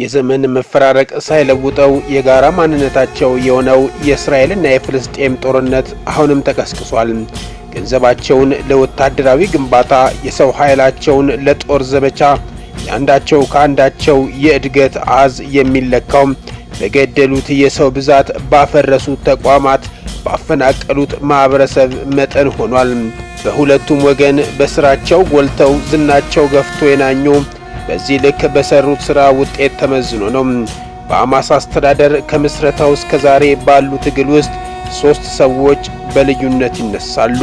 የዘመን መፈራረቅ ሳይለውጠው የጋራ ማንነታቸው የሆነው የእስራኤልና የፍልስጤም ጦርነት አሁንም ተቀስቅሷል። ገንዘባቸውን ለወታደራዊ ግንባታ፣ የሰው ኃይላቸውን ለጦር ዘመቻ፣ ያንዳቸው ካንዳቸው የእድገት አዝ የሚለካው በገደሉት የሰው ብዛት፣ ባፈረሱት ተቋማት፣ ባፈናቀሉት ማህበረሰብ መጠን ሆኗል። በሁለቱም ወገን በስራቸው ጎልተው ዝናቸው ገፍቶ የናኙ በዚህ ልክ በሰሩት ስራ ውጤት ተመዝኖ ነው። በሐማስ አስተዳደር ከምስረታው እስከ ዛሬ ባሉ ትግል ውስጥ 3 ሰዎች በልዩነት ይነሳሉ።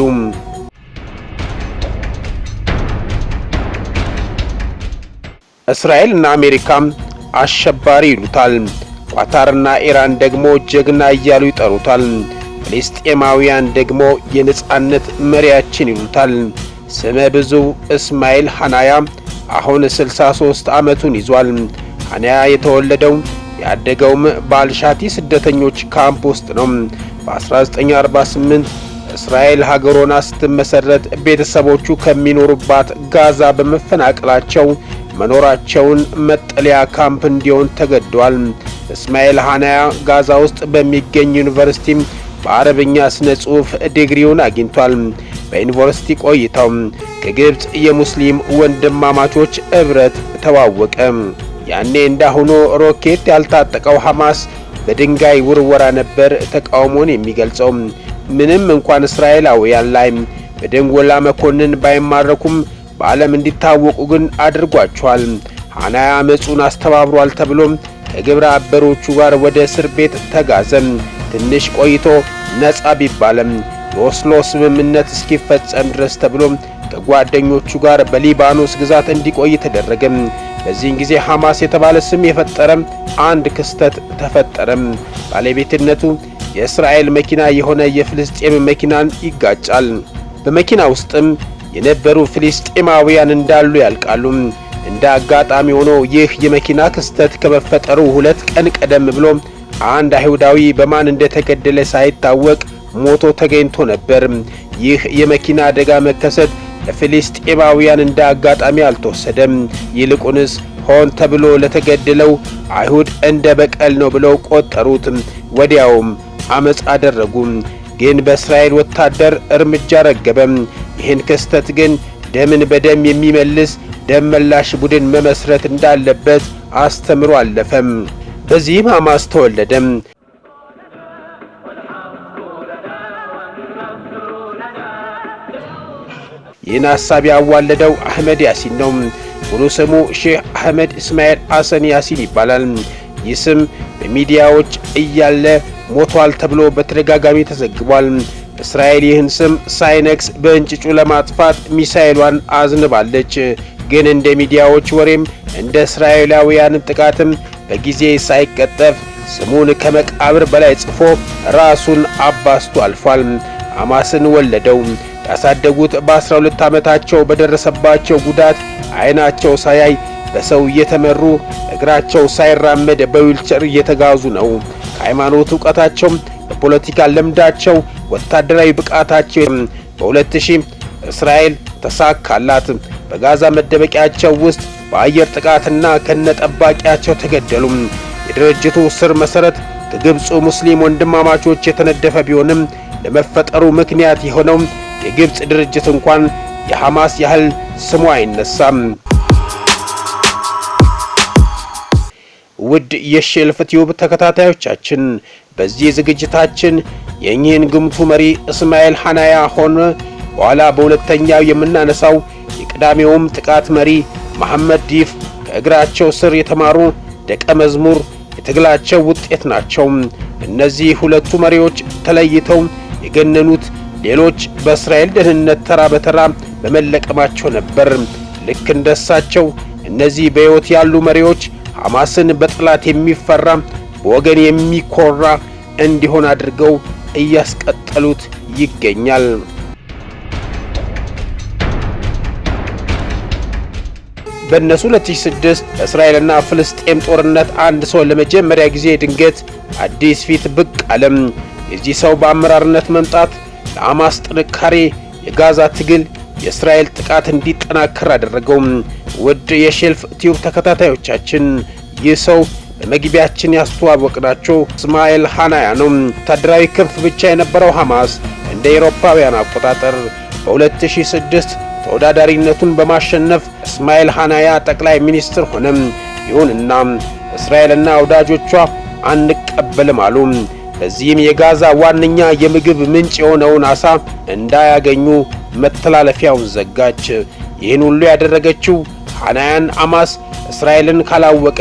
እስራኤልና አሜሪካ አሸባሪ ይሉታል። ኳታርና ኢራን ደግሞ ጀግና እያሉ ይጠሩታል። ፍልስጤማውያን ደግሞ የነጻነት መሪያችን ይሉታል። ስመ ብዙ እስማኤል ሐናያ አሁን 63 ዓመቱን ይዟል። ሐናያ የተወለደው ያደገውም በአልሻቲ ስደተኞች ካምፕ ውስጥ ነው። በ1948 እስራኤል ሀገሮና ስትመሰረት ቤተሰቦቹ ከሚኖሩባት ጋዛ በመፈናቀላቸው መኖራቸውን መጠለያ ካምፕ እንዲሆን ተገደዋል። እስማኤል ሐናያ ጋዛ ውስጥ በሚገኝ ዩኒቨርሲቲ በአረብኛ ስነ ጽሑፍ ዲግሪውን አግኝቷል። በዩኒቨርሲቲ ቆይታው ከግብጽ የሙስሊም ወንድማማቾች ህብረት ተዋወቀ። ያኔ እንዳሁኑ ሮኬት ያልታጠቀው ሐማስ በድንጋይ ውርወራ ነበር ተቃውሞን የሚገልጸው። ምንም እንኳን እስራኤላውያን ላይ በደንጎላ መኮንን ባይማረኩም በዓለም እንዲታወቁ ግን አድርጓቸዋል። ሐናያ አመጹን አስተባብሯል ተብሎ ከግብረ አበሮቹ ጋር ወደ እስር ቤት ተጋዘ። ትንሽ ቆይቶ ነጻ ቢባለም የኦስሎ ስምምነት እስኪፈጸም ድረስ ተብሎ ከጓደኞቹ ጋር በሊባኖስ ግዛት እንዲቆይ ተደረገ። በዚህን ጊዜ ሐማስ የተባለ ስም የፈጠረ አንድ ክስተት ተፈጠረ። ባለቤትነቱ የእስራኤል መኪና የሆነ የፍልስጤም መኪናን ይጋጫል። በመኪና ውስጥም የነበሩ ፍልስጤማውያን እንዳሉ ያልቃሉ። እንደ አጋጣሚ ሆኖ ይህ የመኪና ክስተት ከመፈጠሩ 2 ቀን ቀደም ብሎ አንድ አይሁዳዊ በማን እንደተገደለ ሳይታወቅ ሞቶ ተገኝቶ ነበር። ይህ የመኪና አደጋ መከሰት ለፍልስጤማውያን እንደ አጋጣሚ አልተወሰደም። ይልቁንስ ሆን ተብሎ ለተገደለው አይሁድ እንደ በቀል ነው ብለው ቆጠሩት። ወዲያውም አመጽ አደረጉ። ግን በእስራኤል ወታደር እርምጃ ረገበ። ይህን ክስተት ግን ደምን በደም የሚመልስ ደም መላሽ ቡድን መመስረት እንዳለበት አስተምሮ አለፈም። በዚህም ሐማስ ተወለደ። ይህን ሐሳብ ያዋለደው አህመድ ያሲን ነው። ሙሉ ስሙ ሼህ አህመድ እስማኤል ሐሰን ያሲን ይባላል። ይህ ስም በሚዲያዎች እያለ ሞቷል ተብሎ በተደጋጋሚ ተዘግቧል። እስራኤል ይህን ስም ሳይነክስ በእንጭጩ ለማጥፋት ሚሳኤሏን አዝንባለች። ግን እንደ ሚዲያዎች ወሬም እንደ እስራኤላውያን ጥቃትም በጊዜ ሳይቀጠፍ ስሙን ከመቃብር በላይ ጽፎ ራሱን አባስቶ አልፏል። ሐማስን ወለደው። ያሳደጉት በ12 ዓመታቸው በደረሰባቸው ጉዳት አይናቸው ሳያይ በሰው እየተመሩ እግራቸው ሳይራመድ በዊልቸር እየተጋዙ ነው። ከሃይማኖት ዕውቀታቸው፣ በፖለቲካ ልምዳቸው፣ ወታደራዊ ብቃታቸው በ2000 እስራኤል ተሳካላት። በጋዛ መደበቂያቸው ውስጥ በአየር ጥቃትና ከነጠባቂያቸው ተገደሉ። የድርጅቱ ስር መሰረት ከግብፁ ሙስሊም ወንድማማቾች የተነደፈ ቢሆንም ለመፈጠሩ ምክንያት የሆነው የግብፅ ድርጅት እንኳን የሐማስ ያህል ስሙ አይነሳም። ውድ የሼልፍ ቲዩብ ተከታታዮቻችን በዚህ ዝግጅታችን የእኚህን ግምቱ መሪ እስማኤል ሐናያ ሆነ በኋላ በሁለተኛው የምናነሳው የቅዳሜውም ጥቃት መሪ መሐመድ ዲፍ ከእግራቸው ስር የተማሩ ደቀ መዝሙር የትግላቸው ውጤት ናቸው። እነዚህ ሁለቱ መሪዎች ተለይተው የገነኑት ሌሎች በእስራኤል ደህንነት ተራ በተራ በመለቀማቸው ነበር። ልክ እንደሳቸው እነዚህ በሕይወት ያሉ መሪዎች ሐማስን በጥላት የሚፈራ በወገን የሚኮራ እንዲሆን አድርገው እያስቀጠሉት ይገኛል። በእነሱ 2006 እስራኤልና ፍልስጤም ጦርነት አንድ ሰው ለመጀመሪያ ጊዜ ድንገት አዲስ ፊት ብቅ አለም። የዚህ ሰው በአመራርነት መምጣት ለሐማስ ጥንካሬ፣ የጋዛ ትግል፣ የእስራኤል ጥቃት እንዲጠናከር አደረገው። ውድ የሼልፍ ቲዩብ ተከታታዮቻችን ይህ ሰው በመግቢያችን ያስተዋወቅናቸው እስማኤል ሐናያ ነው። ወታደራዊ ክንፍ ብቻ የነበረው ሐማስ እንደ አውሮፓውያን አቆጣጠር በ2006 ተወዳዳሪነቱን በማሸነፍ እስማኤል ሐናያ ጠቅላይ ሚኒስትር ሆነ። ይሁንና እስራኤልና ወዳጆቿ አንቀበልም አሉ። በዚህም የጋዛ ዋነኛ የምግብ ምንጭ የሆነውን አሳ እንዳያገኙ መተላለፊያውን ዘጋች። ይህን ሁሉ ያደረገችው ሐናያን ሐማስ እስራኤልን ካላወቀ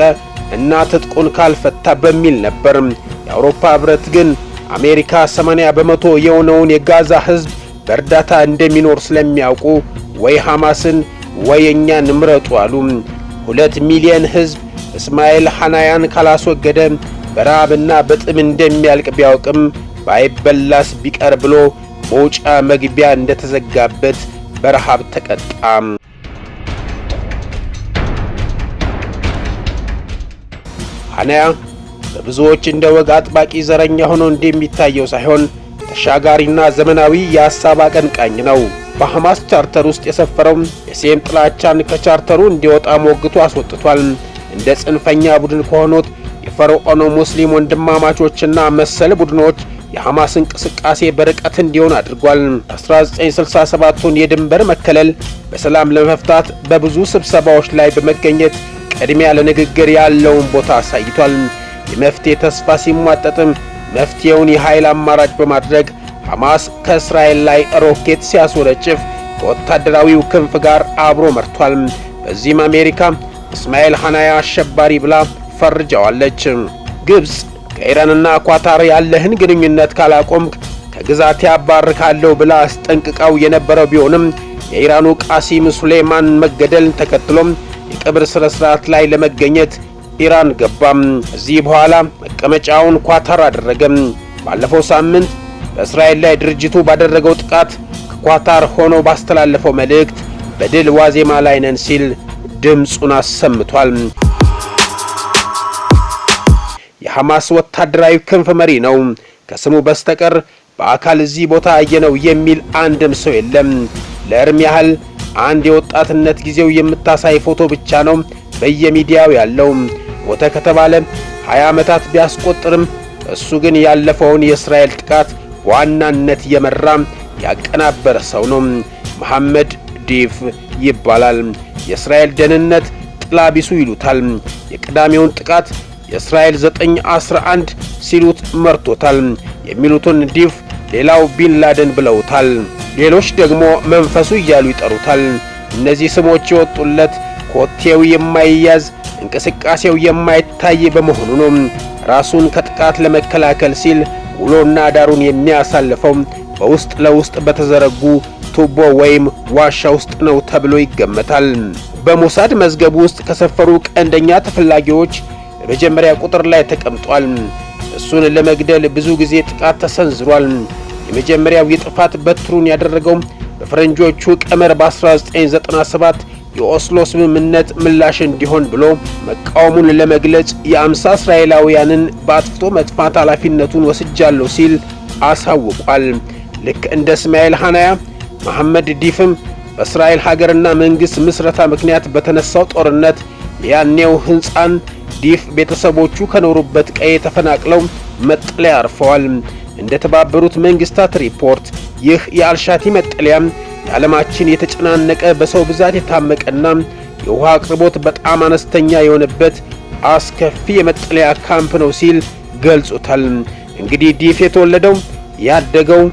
እና ትጥቁን ካልፈታ በሚል ነበር። የአውሮፓ ህብረት ግን አሜሪካ 80 በመቶ የሆነውን የጋዛ ህዝብ በእርዳታ እንደሚኖር ስለሚያውቁ ወይ ሐማስን ወይ እኛን ምረጡ አሉ። 2 ሚሊዮን ህዝብ እስማኤል ሐናያን ካላስወገደ በረሃብና በጥም እንደሚያልቅ ቢያውቅም ባይበላስ ቢቀር ብሎ መውጫ መግቢያ እንደተዘጋበት በረሃብ ተቀጣ። ሐናያ በብዙዎች እንደ ወግ አጥባቂ ዘረኛ ሆኖ እንደሚታየው ሳይሆን ተሻጋሪና ዘመናዊ የሐሳብ አቀንቃኝ ነው። በሐማስ ቻርተር ውስጥ የሰፈረው የሴም ጥላቻን ከቻርተሩ እንዲወጣ ሞግቶ አስወጥቷል። እንደ ጽንፈኛ ቡድን ከሆኑት የፈርዖን ሙስሊም ወንድማማቾችና መሰል ቡድኖች የሐማስ እንቅስቃሴ በርቀት እንዲሆን አድርጓል። 1967ቱን የድንበር መከለል በሰላም ለመፍታት በብዙ ስብሰባዎች ላይ በመገኘት ቅድሚያ ለንግግር ያለውን ቦታ አሳይቷል። የመፍትሄ ተስፋ ሲሟጠጥም መፍትሄውን የኃይል አማራጭ በማድረግ ሐማስ ከእስራኤል ላይ ሮኬት ሲያስወነጭፍ ከወታደራዊው ክንፍ ጋር አብሮ መርቷል። በዚህም አሜሪካ እስማኤል ሐናያ አሸባሪ ብላ ፈርጃዋለች። ግብጽ ከኢራንና ኳታር ያለህን ግንኙነት ካላቆምክ ከግዛት ያባርካለሁ ብላ አስጠንቅቃው የነበረው ቢሆንም የኢራኑ ቃሲም ሱሌማን መገደል ተከትሎም የቀብር ስነ ስርዓት ላይ ለመገኘት ኢራን ገባም። እዚህ በኋላ መቀመጫውን ኳታር አደረገም። ባለፈው ሳምንት በእስራኤል ላይ ድርጅቱ ባደረገው ጥቃት ከኳታር ሆኖ ባስተላለፈው መልእክት በድል ዋዜማ ላይ ነን ሲል ድምጹን አሰምቷል። የሐማስ ወታደራዊ ክንፍ መሪ ነው። ከስሙ በስተቀር በአካል እዚህ ቦታ አየነው የሚል አንድም ሰው የለም። ለእርም ያህል አንድ የወጣትነት ጊዜው የምታሳይ ፎቶ ብቻ ነው በየሚዲያው ያለው። ሞተ ከተባለ 20 ዓመታት ቢያስቆጥርም እሱ ግን ያለፈውን የእስራኤል ጥቃት በዋናነት የመራ ያቀናበረ ሰው ነው። መሐመድ ዲፍ ይባላል። የእስራኤል ደህንነት ጥላ ቢሱ ይሉታል። የቅዳሜውን ጥቃት የእስራኤል 911 ሲሉት መርቶታል የሚሉትን ዲፍ ሌላው ቢን ላደን ብለውታል። ሌሎች ደግሞ መንፈሱ እያሉ ይጠሩታል። እነዚህ ስሞች የወጡለት ኮቴው የማይያዝ እንቅስቃሴው የማይታይ በመሆኑ ነው። ራሱን ከጥቃት ለመከላከል ሲል ውሎና ዳሩን የሚያሳልፈው በውስጥ ለውስጥ በተዘረጉ ቱቦ ወይም ዋሻ ውስጥ ነው ተብሎ ይገመታል። በሞሳድ መዝገብ ውስጥ ከሰፈሩ ቀንደኛ ተፈላጊዎች በመጀመሪያ ቁጥር ላይ ተቀምጧል። እሱን ለመግደል ብዙ ጊዜ ጥቃት ተሰንዝሯል። የመጀመሪያው የጥፋት በትሩን ያደረገው በፈረንጆቹ ቀመር በ1997 የኦስሎ ስምምነት ምላሽ እንዲሆን ብሎ መቃወሙን ለመግለጽ የ50 እስራኤላውያንን በአጥፍቶ መጥፋት ኃላፊነቱን ወስጃለሁ ሲል አሳውቋል። ልክ እንደ እስማኤል ሐናያ መሐመድ ዲፍም በእስራኤል ሀገርና መንግስት ምስረታ ምክንያት በተነሳው ጦርነት ያኔው ህንጻን ዲፍ ቤተሰቦቹ ከኖሩበት ቀዬ ተፈናቅለው መጠለያ አርፈዋል። እንደ ተባበሩት መንግስታት ሪፖርት ይህ የአልሻቲ መጠለያ የዓለማችን የተጨናነቀ በሰው ብዛት የታመቀና የውሃ አቅርቦት በጣም አነስተኛ የሆነበት አስከፊ የመጠለያ ካምፕ ነው ሲል ገልጾታል። እንግዲህ ዲፍ የተወለደው ያደገው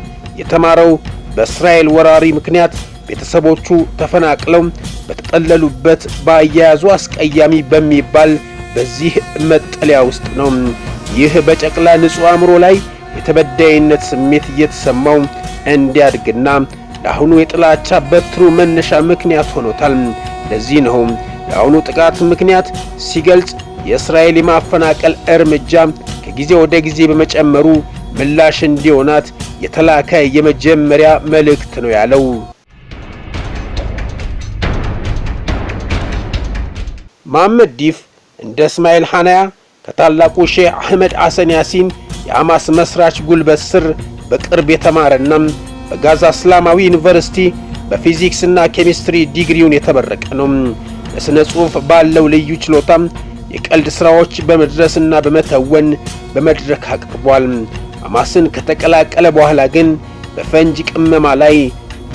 የተማረው በእስራኤል ወራሪ ምክንያት ቤተሰቦቹ ተፈናቅለው በተጠለሉበት በአያያዙ አስቀያሚ በሚባል በዚህ መጠለያ ውስጥ ነው። ይህ በጨቅላ ንጹህ አእምሮ ላይ የተበዳይነት ስሜት እየተሰማው እንዲያድግና ለአሁኑ የጥላቻ በትሩ መነሻ ምክንያት ሆኖታል። ለዚህ ነው የአሁኑ ጥቃት ምክንያት ሲገልጽ የእስራኤል የማፈናቀል እርምጃ ከጊዜ ወደ ጊዜ በመጨመሩ ምላሽ እንዲሆናት የተላከ የመጀመሪያ መልእክት ነው ያለው። መሐመድ ዲፍ እንደ እስማኤል ሐናያ ከታላቁ ሼህ አህመድ ሐሰን ያሲን የሐማስ መስራች ጉልበት ስር በቅርብ የተማረና በጋዛ እስላማዊ ዩኒቨርሲቲ በፊዚክስና ኬሚስትሪ ዲግሪውን የተመረቀ ነው። ለስነ ጽሑፍ ባለው ልዩ ችሎታ የቀልድ ስራዎች በመድረስና በመተወን በመድረክ አቅርቧል። ሐማስን ከተቀላቀለ በኋላ ግን በፈንጂ ቅመማ ላይ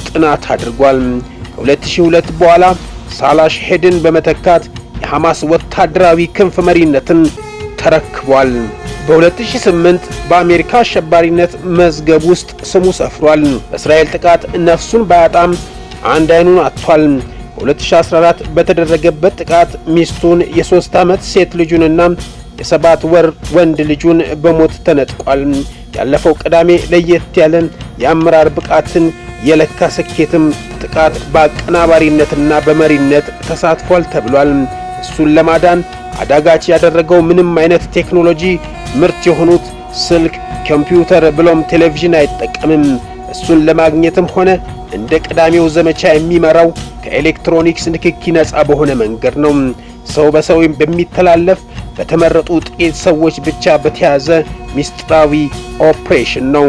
ጥናት አድርጓል። ከ2002 በኋላ ሳላህ ሼድን በመተካት የሐማስ ወታደራዊ ክንፍ መሪነትን ተረክቧል። በ2008 በአሜሪካ አሸባሪነት መዝገብ ውስጥ ስሙ ሰፍሯል። በእስራኤል ጥቃት ነፍሱን ባያጣም አንድ አይኑን አጥቷል። በ2014 በተደረገበት ጥቃት ሚስቱን፣ የ3 ዓመት ሴት ልጁንና የ7 ወር ወንድ ልጁን በሞት ተነጥቋል። ያለፈው ቅዳሜ ለየት ያለ የአመራር ብቃትን የለካ ስኬትም ጥቃት በአቀናባሪነትና በመሪነት ተሳትፏል ተብሏል። እሱን ለማዳን አዳጋች ያደረገው ምንም አይነት ቴክኖሎጂ ምርት የሆኑት ስልክ፣ ኮምፒውተር ብሎም ቴሌቪዥን አይጠቀምም። እሱን ለማግኘትም ሆነ እንደ ቅዳሜው ዘመቻ የሚመራው ከኤሌክትሮኒክስ ንክኪ ነፃ በሆነ መንገድ ነው። ሰው በሰው በሚተላለፍ በተመረጡ ጥቂት ሰዎች ብቻ በተያዘ ሚስጥራዊ ኦፕሬሽን ነው።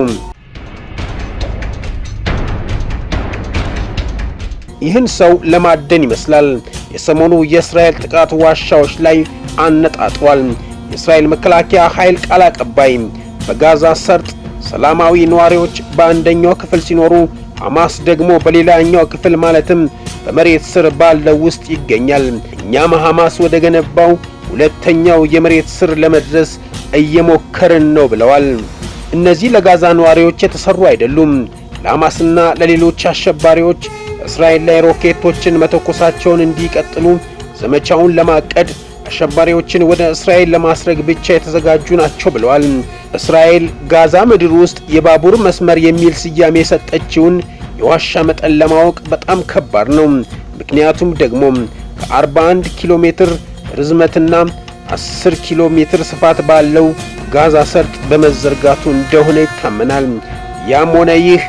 ይህን ሰው ለማደን ይመስላል የሰሞኑ የእስራኤል ጥቃት ዋሻዎች ላይ አነጣጥሯል። የእስራኤል መከላከያ ኃይል ቃል አቀባይ በጋዛ ሰርጥ ሰላማዊ ነዋሪዎች በአንደኛው ክፍል ሲኖሩ ሐማስ ደግሞ በሌላኛው ክፍል ማለትም በመሬት ስር ባለው ውስጥ ይገኛል። እኛም ሐማስ ወደ ገነባው ሁለተኛው የመሬት ስር ለመድረስ እየሞከርን ነው ብለዋል። እነዚህ ለጋዛ ነዋሪዎች የተሰሩ አይደሉም። ለሐማስና ለሌሎች አሸባሪዎች እስራኤል ላይ ሮኬቶችን መተኮሳቸውን እንዲቀጥሉ ዘመቻውን ለማቀድ አሸባሪዎችን ወደ እስራኤል ለማስረግ ብቻ የተዘጋጁ ናቸው ብለዋል። እስራኤል ጋዛ ምድር ውስጥ የባቡር መስመር የሚል ስያሜ የሰጠችውን የዋሻ መጠን ለማወቅ በጣም ከባድ ነው። ምክንያቱም ደግሞ ከ41 ኪሎ ሜትር ርዝመትና 10 ኪሎ ሜትር ስፋት ባለው ጋዛ ሰርጥ በመዘርጋቱ እንደሆነ ይታመናል። ያም ሆነ ይህ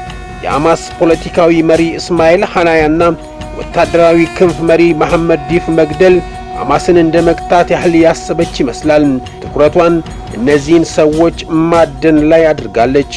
የሐማስ ፖለቲካዊ መሪ እስማኤል ሐናያና ወታደራዊ ክንፍ መሪ መሐመድ ዲፍ መግደል ሐማስን እንደ መቅጣት ያህል ያሰበች ይመስላል። ትኩረቷን እነዚህን ሰዎች ማደን ላይ አድርጋለች።